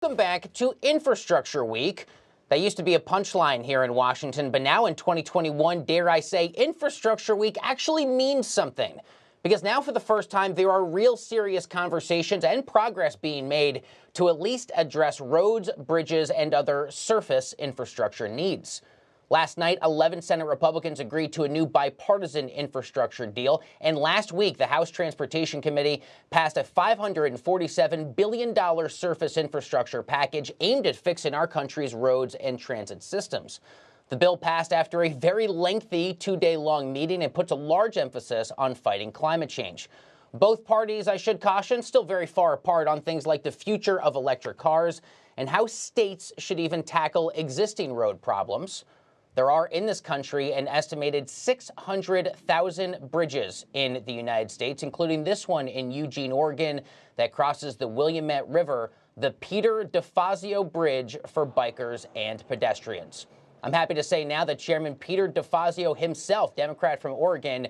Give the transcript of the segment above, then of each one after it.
Welcome back to Infrastructure Week. That used to be a punchline here in Washington, but now in 2021, dare I say, Infrastructure Week actually means something. Because now for the first time, there are real serious conversations and progress being made to at least address roads, bridges, and other surface infrastructure needs. Last night, 11 Senate Republicans agreed to a new bipartisan infrastructure deal. And last week, the House Transportation Committee passed a $547 billion surface infrastructure package aimed at fixing our country's roads and transit systems. The bill passed after a very lengthy two-day-long meeting and puts a large emphasis on fighting climate change. Both parties, I should caution, still very far apart on things like the future of electric cars and how states should even tackle existing road problems. There are in this country an estimated 600,000 bridges in the United States, including this one in Eugene, Oregon, that crosses the Willamette River, the Peter DeFazio Bridge for bikers and pedestrians. I'm happy to say now that Chairman Peter DeFazio himself, Democrat from Oregon,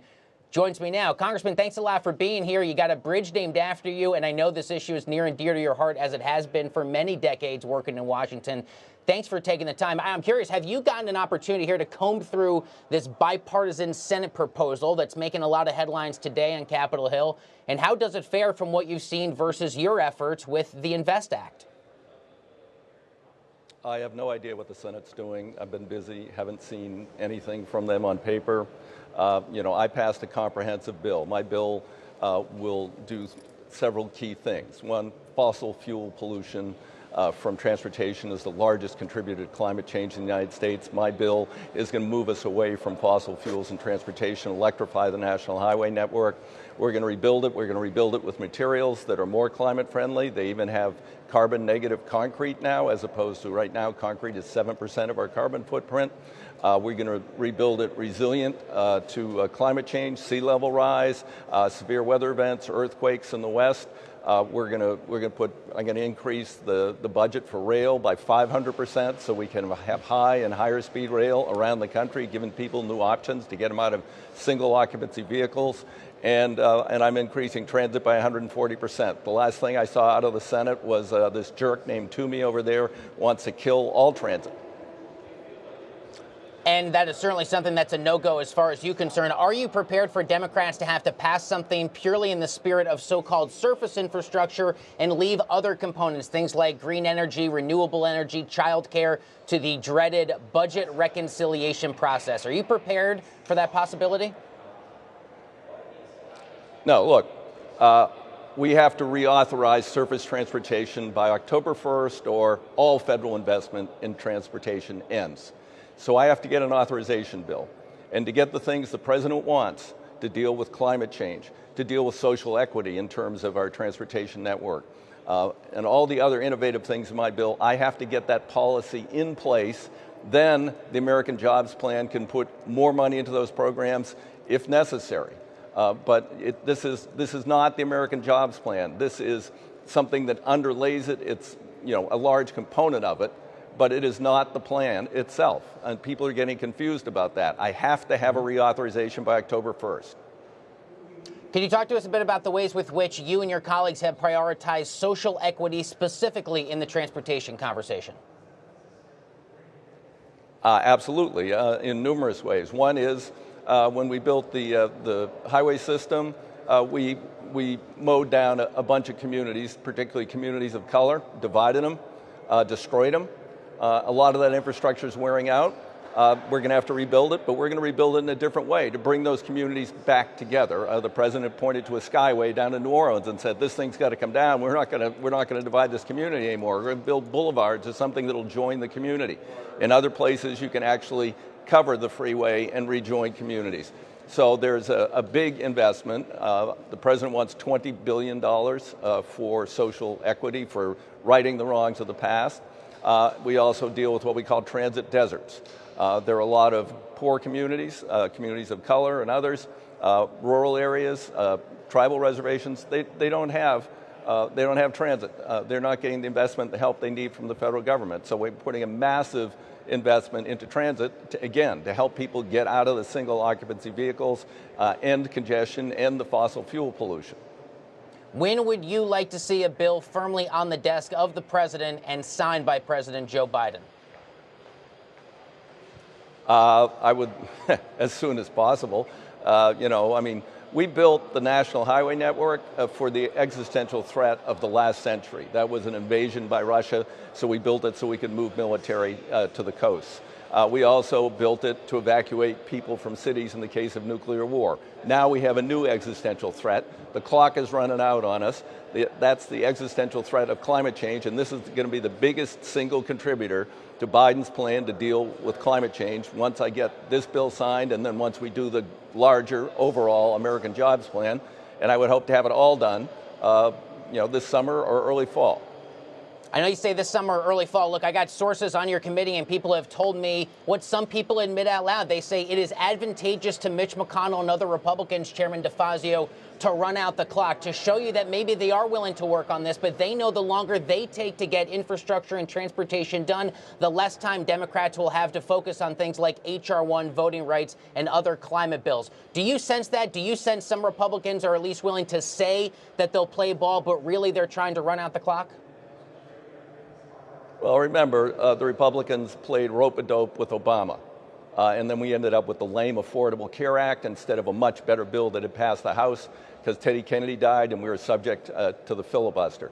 joins me now. Congressman, thanks a lot for being here. You got a bridge named after you, and I know this issue is near and dear to your heart, as it has been for many decades working in Washington. Thanks for taking the time. I'm curious, have you gotten an opportunity here to comb through this bipartisan Senate proposal that's making a lot of headlines today on Capitol Hill? And how does it fare from what you've seen versus your efforts with the INVEST Act? I have no idea what the Senate's doing. I've been busy, haven't seen anything from them on paper. I passed a comprehensive bill. My bill will do several key things. One, fossil fuel pollution from transportation is the largest contributor to climate change in the United States. My bill is going to move us away from fossil fuels and transportation, electrify the national highway network. We're going to rebuild it. We're going to rebuild it with materials that are more climate friendly. They even have carbon negative concrete now, as opposed to right now, concrete is 7% of our carbon footprint. We're going to rebuild it resilient to climate change, sea level rise, severe weather events, earthquakes in the West. I'm going to increase the budget for rail by 500% so we can have high and higher speed rail around the country, giving people new options to get them out of single occupancy vehicles. And I'm increasing transit by 140%. The last thing I saw out of the Senate was this jerk named Toomey over there wants to kill all transit. And that is certainly something that's a no-go as far as you're concerned. Are you prepared for Democrats to have to pass something purely in the spirit of so-called surface infrastructure and leave other components, things like green energy, renewable energy, childcare, to the dreaded budget reconciliation process? Are you prepared for that possibility? No, look, we have to reauthorize surface transportation by October 1st or all federal investment in transportation ends. So I have to get an authorization bill. And to get the things the president wants to deal with climate change, to deal with social equity in terms of our transportation network, and all the other innovative things in my bill, I have to get that policy in place. Then the American Jobs Plan can put more money into those programs if necessary. But this is not the American Jobs Plan. This is something that underlays it. It's a large component of it, but it is not the plan itself. And people are getting confused about that. I have to have a reauthorization by October 1st. Can you talk to us a bit about the ways with which you and your colleagues have prioritized social equity specifically in the transportation conversation? Absolutely, in numerous ways. One is when we built the highway system, we mowed down a bunch of communities, particularly communities of color, divided them, destroyed them. A lot of that infrastructure is wearing out. We're going to have to rebuild it, but we're going to rebuild it in a different way to bring those communities back together. The president pointed to a skyway down in New Orleans and said, "This thing's got to come down. We're not going to divide this community anymore. We're going to build boulevards or something that'll join the community." In other places, you can actually cover the freeway and rejoin communities. So there's a big investment. The president wants $20 billion for social equity, for righting the wrongs of the past. We also deal with what we call transit deserts. There are a lot of poor communities, communities of color and others, rural areas, tribal reservations. They don't have transit. They're not getting the investment, the help they need from the federal government. So we're putting a massive investment into transit, to help people get out of the single occupancy vehicles, end congestion, end the fossil fuel pollution. When would you like to see a bill firmly on the desk of the president and signed by President Joe Biden? I would, as soon as possible. We built the National Highway Network for the existential threat of the last century. That was an invasion by Russia, so we built it so we could move military to the coast. We also built it to evacuate people from cities in the case of nuclear war. Now we have a new existential threat. The clock is running out on us. That's the existential threat of climate change, and this is going to be the biggest single contributor to Biden's plan to deal with climate change once I get this bill signed and then once we do the larger overall American jobs plan. And I would hope to have it all done this summer or early fall. I know you say this summer or early fall. Look, I got sources on your committee, and people have told me what some people admit out loud. They say it is advantageous to Mitch McConnell and other Republicans, Chairman DeFazio, to run out the clock, to show you that maybe they are willing to work on this, but they know the longer they take to get infrastructure and transportation done, the less time Democrats will have to focus on things like H.R. 1, voting rights, and other climate bills. Do you sense that? Do you sense some Republicans are at least willing to say that they'll play ball, but really they're trying to run out the clock? Well, remember, the Republicans played rope-a-dope with Obama, and then we ended up with the lame Affordable Care Act instead of a much better bill that had passed the House because Teddy Kennedy died and we were subject to the filibuster.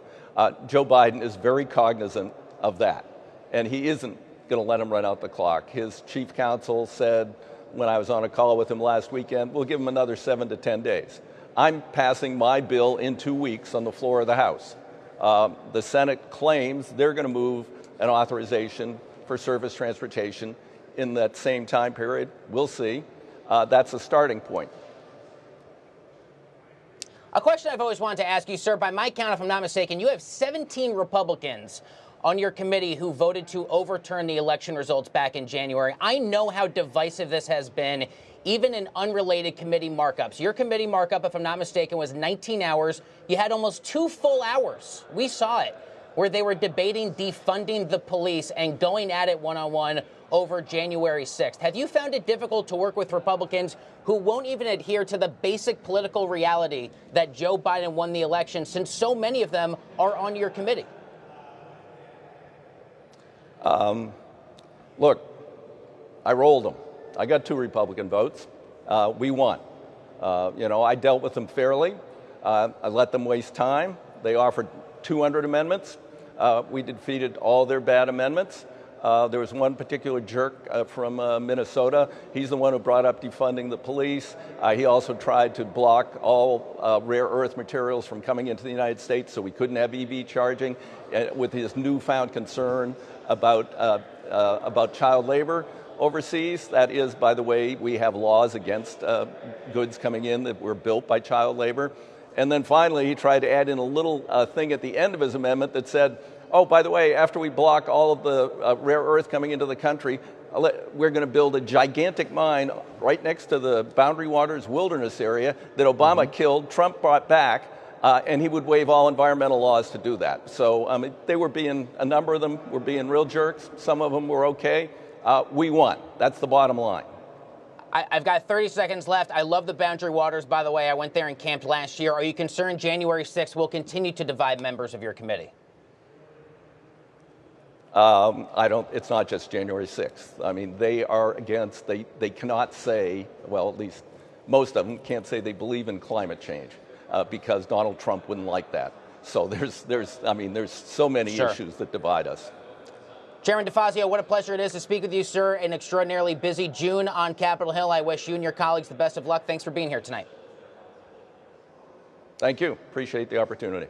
Joe Biden is very cognizant of that, and he isn't going to let him run out the clock. His chief counsel said, when I was on a call with him last weekend, we'll give him another 7 to 10 days. I'm passing my bill in 2 weeks on the floor of the House. The Senate claims they're going to move an authorization for surface transportation in that same time period. We'll see. That's a starting point. A question I've always wanted to ask you, sir, by my count, if I'm not mistaken, you have 17 Republicans on your committee who voted to overturn the election results back in January. I know how divisive this has been, even in unrelated committee markups. Your committee markup, if I'm not mistaken, was 19 hours. You had almost 2 full hours. We saw it, where they were debating defunding the police and going at it one-on-one over January 6th. Have you found it difficult to work with Republicans who won't even adhere to the basic political reality that Joe Biden won the election, since so many of them are on your committee? Look, I rolled them. I got 2 Republican votes. We won. I dealt with them fairly. I let them waste time. They offered 200 amendments. We defeated all their bad amendments. There was one particular jerk from Minnesota. He's the one who brought up defunding the police. He also tried to block all rare earth materials from coming into the United States so we couldn't have EV charging, with his newfound concern about child labor overseas. That is, by the way, we have laws against goods coming in that were built by child labor. And then finally, he tried to add in a little thing at the end of his amendment that said, oh, by the way, after we block all of the rare earth coming into the country, we're going to build a gigantic mine right next to the Boundary Waters Wilderness area that Obama killed, Trump brought back, and he would waive all environmental laws to do that. So a number of them were being real jerks. Some of them were okay. We won. That's the bottom line. I've got 30 seconds left. I love the Boundary Waters, by the way. I went there and camped last year. Are you concerned January 6th will continue to divide members of your committee? It's not just January 6th. I mean, they are against, they cannot say, well, at least most of them can't say they believe in climate change because Donald Trump wouldn't like that. So there's so many issues that divide us. Chairman DeFazio, what a pleasure it is to speak with you, sir. An extraordinarily busy June on Capitol Hill. I wish you and your colleagues the best of luck. Thanks for being here tonight. Thank you. Appreciate the opportunity.